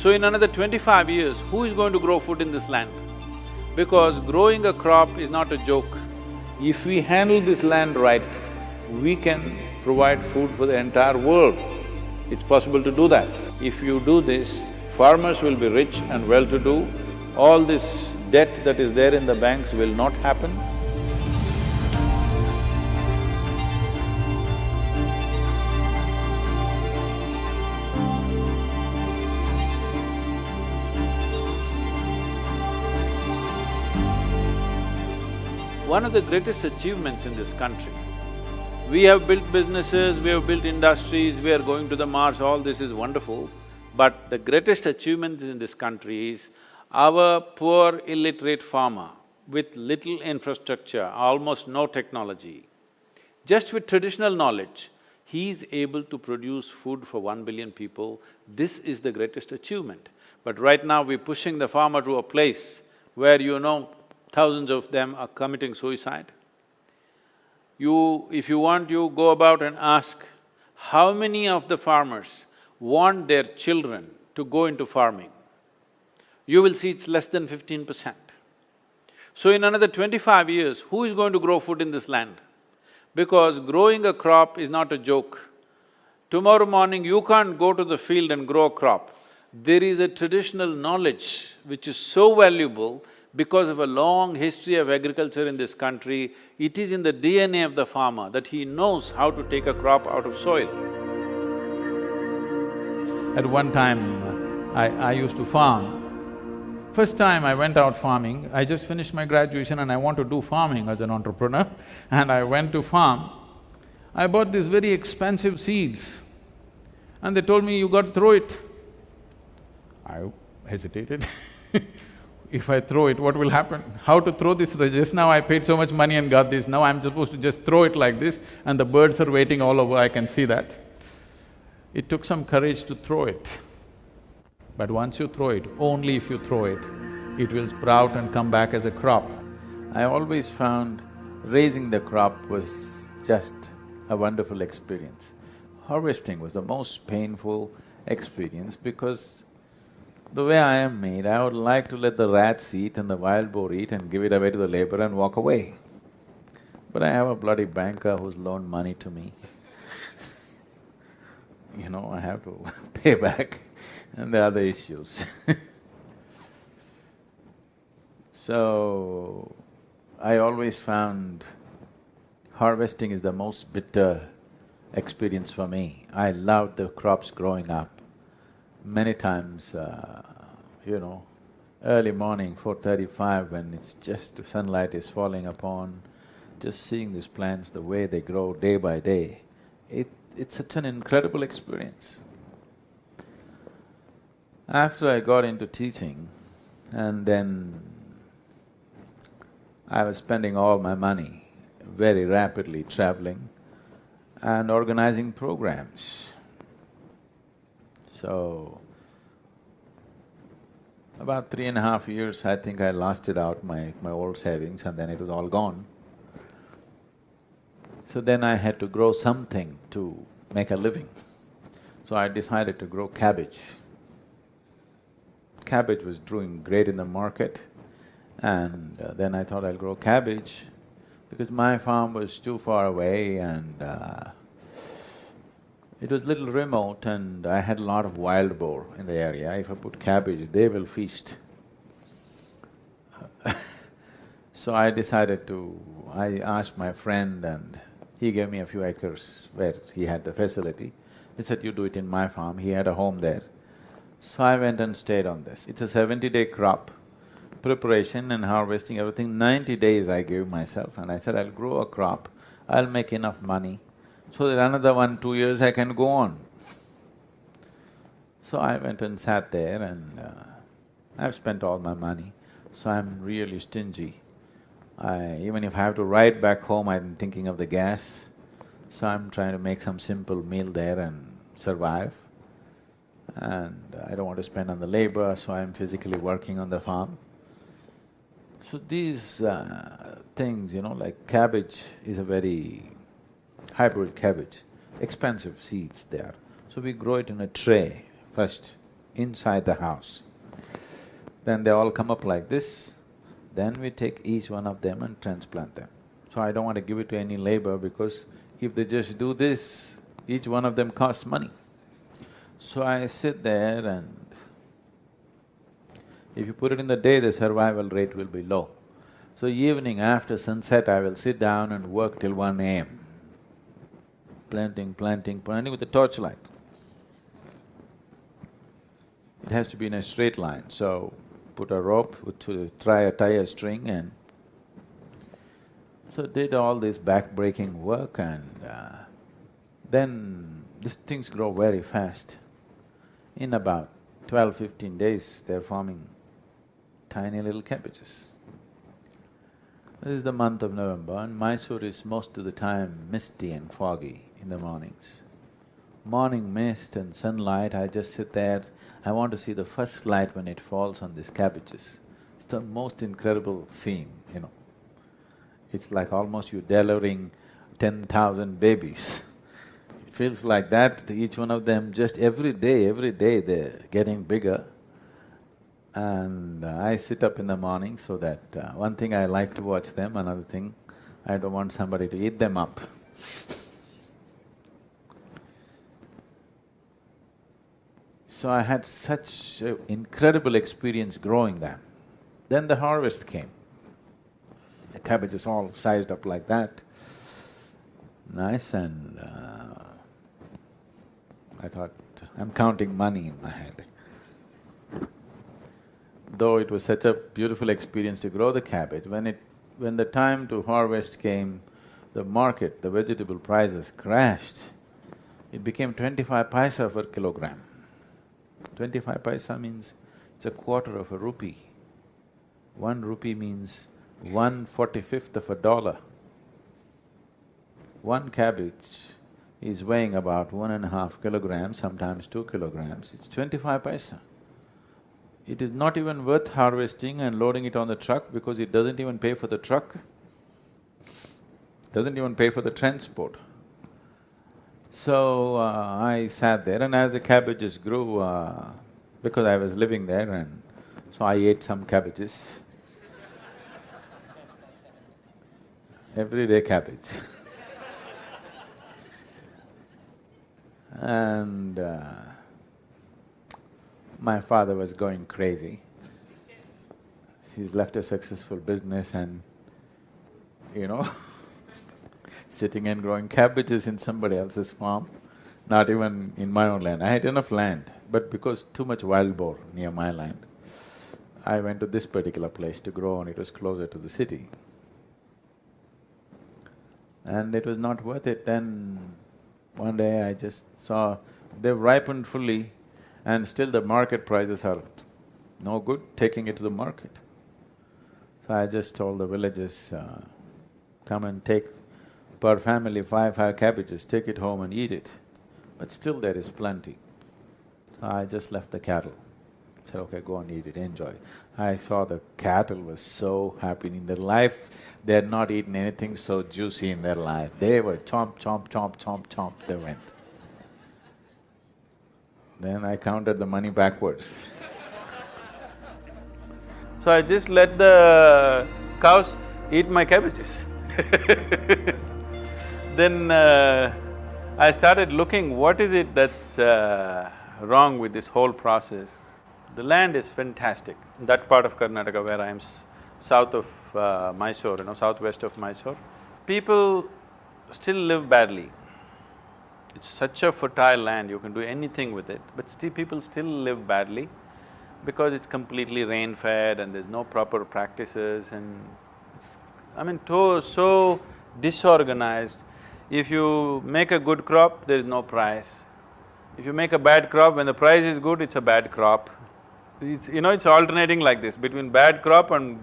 So in another 25 years, who is going to grow food in this land? Because growing a crop is not a joke. If we handle this land right, we can provide food for the entire world. It's possible to do that. If you do this, farmers will be rich and well-to-do, all this debt that is there in the banks will not happen. One of the greatest achievements in this country, we have built businesses, we have built industries, we are going to the Mars, all this is wonderful, but the greatest achievement in this country is our poor illiterate farmer with little infrastructure, almost no technology, just with traditional knowledge, he is able to produce food for 1 billion people. This is the greatest achievement. But right now we're pushing the farmer to a place where thousands of them are committing suicide. If you want, you go about and ask, how many of the farmers want their children to go into farming? You will see it's less than 15%. So in another 25 years, who is going to grow food in this land? Because growing a crop is not a joke. Tomorrow morning, you can't go to the field and grow a crop. There is a traditional knowledge which is so valuable because of a long history of agriculture in this country. It is in the DNA of the farmer that he knows how to take a crop out of soil. At one time, I used to farm. First time I went out farming, I just finished my graduation and I want to do farming as an entrepreneur, and I went to farm. I bought these very expensive seeds and they told me, you got to throw it. I hesitated if I throw it, what will happen? How to throw this? Just now I paid so much money and got this, now I'm supposed to just throw it like this and the birds are waiting all over, I can see that. It took some courage to throw it. But once you throw it, only if you throw it, it will sprout and come back as a crop. I always found raising the crop was just a wonderful experience. Harvesting was the most painful experience because the way I am made, I would like to let the rats eat and the wild boar eat and give it away to the laborer and walk away. But I have a bloody banker who's loaned money to me. I have to pay back and the other issues So, I always found harvesting is the most bitter experience for me. I loved the crops growing up. Many times, early morning, 4:35, when it's just… the sunlight is falling upon, just seeing these plants, the way they grow day by day, it's such an incredible experience. After I got into teaching, and then I was spending all my money very rapidly traveling and organizing programs. So, about 3.5 years, I think I lasted out my old savings and then it was all gone. So then I had to grow something to make a living. So I decided to grow cabbage. Cabbage was doing great in the market, and then I thought I'll grow cabbage because my farm was too far away and it was little remote and I had a lot of wild boar in the area. If I put cabbage, they will feast. So I decided to… I asked my friend and he gave me a few acres where he had the facility. He said, you do it in my farm, he had a home there. So I went and stayed on this. It's a 70-day crop, preparation and harvesting, everything. 90 days I gave myself and I said, I'll grow a crop, I'll make enough money so that another 1-2 years I can go on. So I went and sat there and I've spent all my money, so I'm really stingy. Even if I have to ride back home, I'm thinking of the gas, so I'm trying to make some simple meal there and survive. And I don't want to spend on the labor, so I'm physically working on the farm. So these things, like cabbage is a very… hybrid cabbage, expensive seeds there. So we grow it in a tray first, inside the house. Then they all come up like this, then we take each one of them and transplant them. So I don't want to give it to any labor because if they just do this, each one of them costs money. So I sit there and if you put it in the day, the survival rate will be low. So evening after sunset, I will sit down and work till 1 a.m. Planting with a torchlight. It has to be in a straight line, so put a rope to tie a string and… So did all this back-breaking work and then these things grow very fast. In about 12-15 days, they're forming tiny little cabbages. This is the month of November and Mysore is most of the time misty and foggy in the mornings. Morning mist and sunlight, I just sit there, I want to see the first light when it falls on these cabbages. It's the most incredible scene, you know. It's like almost you're delivering 10,000 babies. It feels like that, each one of them just every day they're getting bigger. And I sit up in the morning so that one thing I like to watch them, another thing, I don't want somebody to eat them up. So I had such an incredible experience growing them. Then the harvest came. The cabbages all sized up like that, nice, and I thought, I'm counting money in my head. Though it was such a beautiful experience to grow the cabbage, when the time to harvest came, the market, the vegetable prices crashed. It became 25 paisa per kilogram. 25 paisa means it's a quarter of a rupee. 1 rupee means 1/45th of a dollar. One cabbage is weighing about 1.5 kilograms, sometimes 2 kilograms, it's 25 paisa. It is not even worth harvesting and loading it on the truck because it doesn't even pay for the truck, doesn't even pay for the transport. So I sat there and as the cabbages grew, because I was living there and so I ate some cabbages. Everyday cabbage. And my father was going crazy. He's left a successful business and, you know, sitting and growing cabbages in somebody else's farm, not even in my own land. I had enough land, but because too much wild boar near my land, I went to this particular place to grow and it was closer to the city. And it was not worth it. Then one day I just saw they've ripened fully and still the market prices are no good, taking it to the market. So I just told the villagers, come and take per family five cabbages, take it home and eat it. But still there is plenty. So I just left the cattle. Said, okay, go and eat it, enjoy. I saw the cattle was so happy in their life, they had not eaten anything so juicy in their life. They were chomp, chomp, chomp, chomp, chomp, they went. Then I counted the money backwards. So I just let the cows eat my cabbages. Then I started looking, what is it that's wrong with this whole process? The land is fantastic. That part of Karnataka where I am south of Mysore, southwest of Mysore, people still live badly. It's such a fertile land, you can do anything with it, but still people still live badly because it's completely rain-fed and there's no proper practices and it's… so disorganized. If you make a good crop, there is no price. If you make a bad crop, when the price is good, it's a bad crop. It's alternating like this, between bad crop and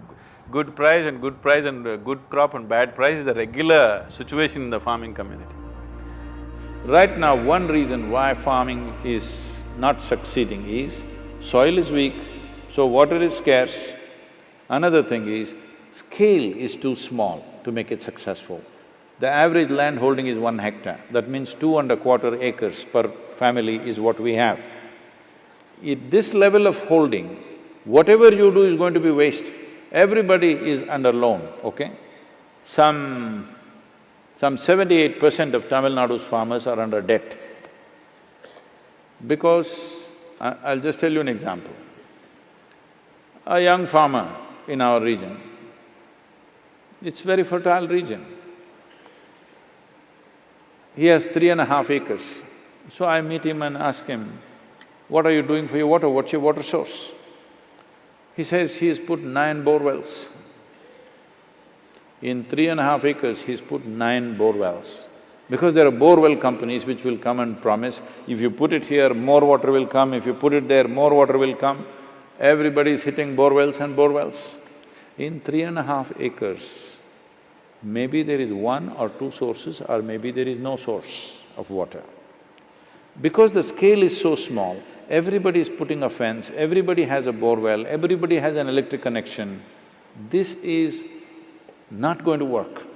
good price and good price and good crop and bad price is a regular situation in the farming community. Right now, one reason why farming is not succeeding is soil is weak, so water is scarce. Another thing is, scale is too small to make it successful. The average land holding is 1 hectare, that means 2¼ acres per family is what we have. At this level of holding, whatever you do is going to be waste. Everybody is under loan, okay? Some 78% of Tamil Nadu's farmers are under debt. Because, I'll just tell you an example. A young farmer in our region, it's very fertile region. He has 3.5 acres. So I meet him and ask him, what are you doing for your water? What's your water source? He says he has put 9 bore wells. In 3.5 acres, he's put 9 bore wells. Because there are bore well companies which will come and promise, if you put it here, more water will come, if you put it there, more water will come. Everybody is hitting bore wells and bore wells. In 3.5 acres, maybe there is 1 or 2 sources or maybe there is no source of water. Because the scale is so small, everybody is putting a fence, everybody has a bore well, everybody has an electric connection. This is not going to work.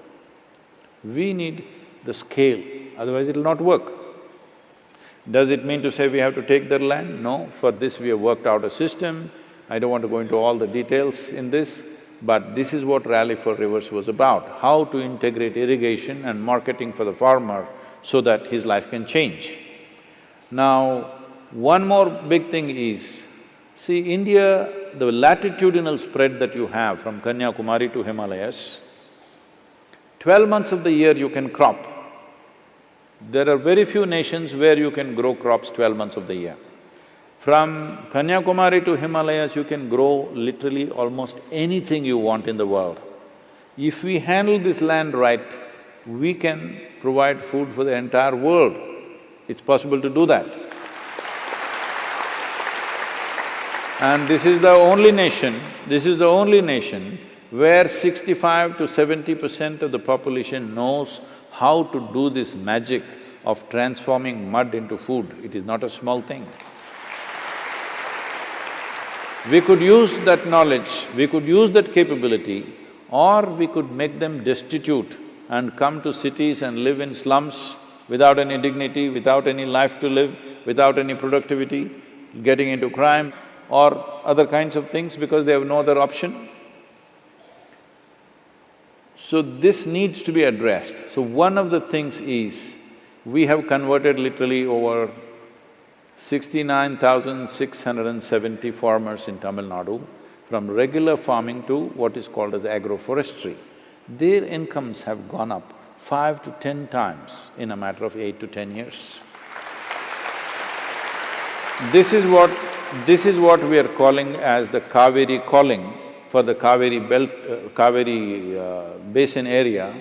We need the scale, otherwise it'll not work. Does it mean to say we have to take their land? No, for this we have worked out a system. I don't want to go into all the details in this, but this is what Rally for Rivers was about, how to integrate irrigation and marketing for the farmer so that his life can change. Now, one more big thing is, see, India, the latitudinal spread that you have from Kanyakumari to Himalayas, 12 months of the year you can crop. There are very few nations where you can grow crops 12 months of the year. From Kanyakumari to Himalayas, you can grow literally almost anything you want in the world. If we handle this land right, we can provide food for the entire world. It's possible to do that. And this is the only nation where 65 to 70% of the population knows how to do this magic of transforming mud into food. It is not a small thing. We could use that knowledge, we could use that capability, or we could make them destitute and come to cities and live in slums without any dignity, without any life to live, without any productivity, getting into crime or other kinds of things because they have no other option. So this needs to be addressed. So one of the things is, we have converted literally over 69,670 farmers in Tamil Nadu from regular farming to what is called as agroforestry. Their incomes have gone up 5 to 10 times in a matter of 8 to 10 years. This is what we are calling as the Kaveri calling for the Kaveri belt… Kaveri basin area,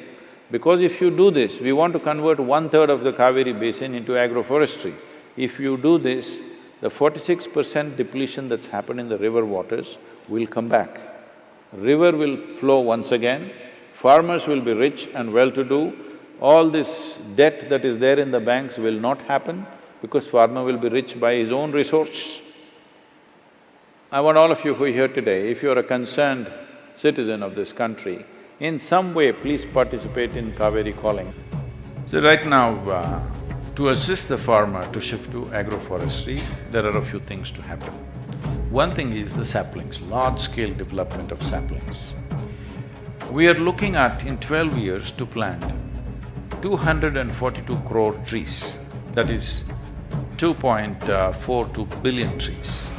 because if you do this, we want to convert 1/3 of the Kaveri basin into agroforestry. If you do this, the 46% depletion that's happened in the river waters will come back. River will flow once again, farmers will be rich and well-to-do, all this debt that is there in the banks will not happen because farmer will be rich by his own resource. I want all of you who are here today, if you're a concerned citizen of this country, in some way please participate in Kaveri calling. So right now, to assist the farmer to shift to agroforestry, there are a few things to happen. One thing is the saplings, large-scale development of saplings. We are looking at, in 12 years, to plant 242 crore trees, that is 2.42 billion trees.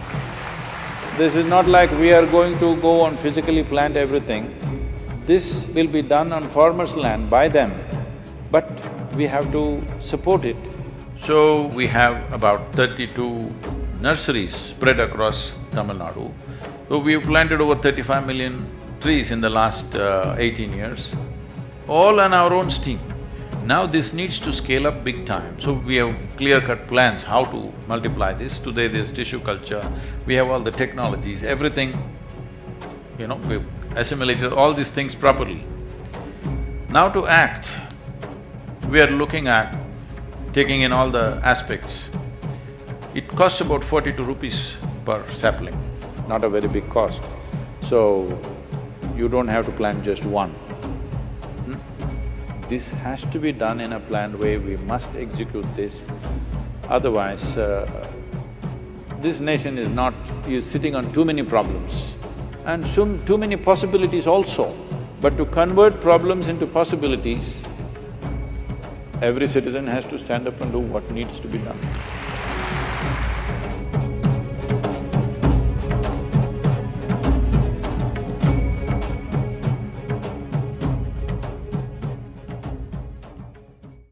This is not like we are going to go and physically plant everything. This will be done on farmers' land by them, but we have to support it. So, we have about 32 nurseries spread across Tamil Nadu. So, we have planted over 35 million trees in the last 18 years, all on our own steam. Now this needs to scale up big time, so we have clear-cut plans how to multiply this. Today there's tissue culture, we have all the technologies, everything, we've assimilated all these things properly. Now to act, we are looking at taking in all the aspects. It costs about 42 rupees per sapling, not a very big cost. So, you don't have to plant just one. This has to be done in a planned way, we must execute this, otherwise This nation is sitting on too many problems and too many possibilities also. But to convert problems into possibilities, every citizen has to stand up and do what needs to be done.